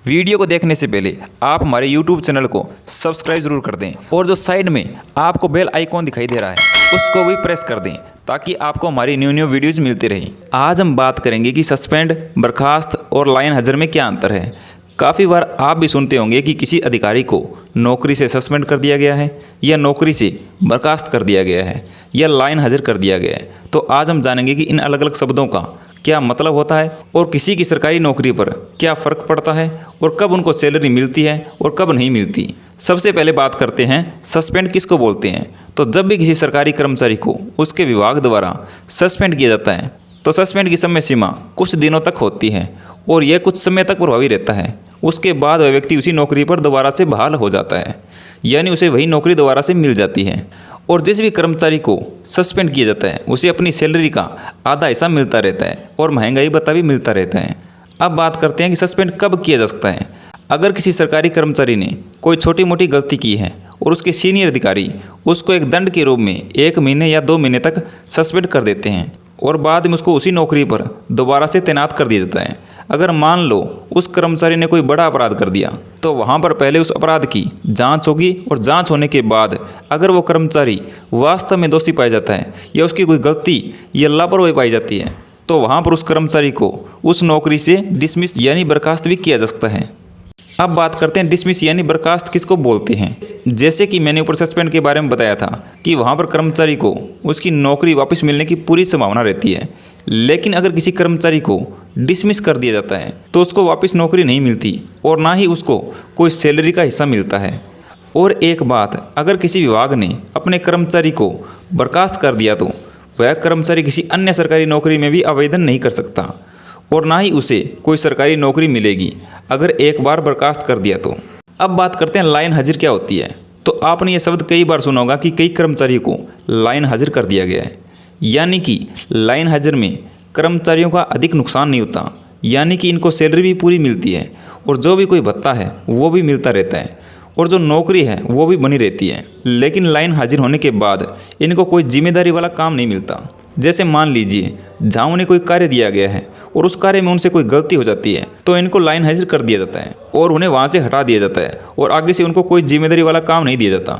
Video को देखने से पहले आप हमारे YouTube चैनल को सब्सक्राइब जरूर कर दें और जो साइड में आपको बेल आइकॉन दिखाई दे रहा है उसको भी प्रेस कर दें ताकि आपको हमारी न्यू वीडियोस मिलती रहें। आज हम बात करेंगे कि सस्पेंड, बर्खास्त और लाइन हाजिर में क्या अंतर है। काफ़ी बार आप भी सुनते होंगे कि किसी अधिकारी को नौकरी से सस्पेंड कर दिया गया है या नौकरी से बर्खास्त कर दिया गया है या लाइन हाजिर कर दिया गया है। तो आज हम जानेंगे कि इन अलग अलग शब्दों का क्या मतलब होता है और किसी की सरकारी नौकरी पर क्या फ़र्क पड़ता है और कब उनको सैलरी मिलती है और कब नहीं मिलती। सबसे पहले बात करते हैं सस्पेंड किसको बोलते हैं। तो जब भी किसी सरकारी कर्मचारी को उसके विभाग द्वारा सस्पेंड किया जाता है तो सस्पेंड की समय सीमा कुछ दिनों तक होती है और यह कुछ समय तक प्रभावी रहता है। उसके बाद वह व्यक्ति उसी नौकरी पर दोबारा से बहाल हो जाता है, यानी उसे वही नौकरी दोबारा से मिल जाती है। और जिस भी कर्मचारी को सस्पेंड किया जाता है उसे अपनी सैलरी का आधा हिस्सा मिलता रहता है और महंगाई भत्ता भी मिलता रहता है। अब बात करते हैं कि सस्पेंड कब किया जा सकता है। अगर किसी सरकारी कर्मचारी ने कोई छोटी मोटी गलती की है और उसके सीनियर अधिकारी उसको एक दंड के रूप में 1 महीने या 2 महीने तक सस्पेंड कर देते हैं और बाद में उसको उसी नौकरी पर दोबारा से तैनात कर दिया जाता है। अगर मान लो उस कर्मचारी ने कोई बड़ा अपराध कर दिया तो वहाँ पर पहले उस अपराध की जांच होगी और जांच होने के बाद अगर वो कर्मचारी वास्तव में दोषी पाया जाता है या उसकी कोई गलती या लापरवाही पाई जाती है तो वहाँ पर उस कर्मचारी को उस नौकरी से डिसमिस यानी बर्खास्त भी किया जा सकता है। अब बात करते हैं डिसमिस यानी बर्खास्त किसको बोलते हैं। जैसे कि मैंने ऊपर सस्पेंड के बारे में बताया था कि वहाँ पर कर्मचारी को उसकी नौकरी वापस मिलने की पूरी संभावना रहती है, लेकिन अगर किसी कर्मचारी को डिसमिस कर दिया जाता है तो उसको वापस नौकरी नहीं मिलती और ना ही उसको कोई सैलरी का हिस्सा मिलता है। और एक बात, अगर किसी विभाग ने अपने कर्मचारी को बर्खास्त कर दिया तो वह कर्मचारी किसी अन्य सरकारी नौकरी में भी आवेदन नहीं कर सकता और ना ही उसे कोई सरकारी नौकरी मिलेगी अगर एक बार बर्खास्त कर दिया तो। अब बात करते हैं लाइन हाजिर क्या होती है। तो आपने यह शब्द कई बार सुना होगा कि कई कर्मचारियों को लाइन हाजिर कर दिया गया है, यानी कि लाइन हाजिर में कर्मचारियों का अधिक नुकसान नहीं होता, यानी कि इनको सैलरी भी पूरी मिलती है और जो भी कोई भत्ता है वो भी मिलता रहता है और जो नौकरी है वो भी बनी रहती है। लेकिन लाइन हाजिर होने के बाद इनको कोई जिम्मेदारी वाला काम नहीं मिलता। जैसे मान लीजिए जहाँ उन्हें कोई कार्य दिया गया है और उस कार्य में उनसे कोई गलती हो जाती है तो इनको लाइन हाजिर कर दिया जाता है और उन्हें वहाँ से हटा दिया जाता है और आगे से उनको कोई जिम्मेदारी वाला काम नहीं दिया जाता।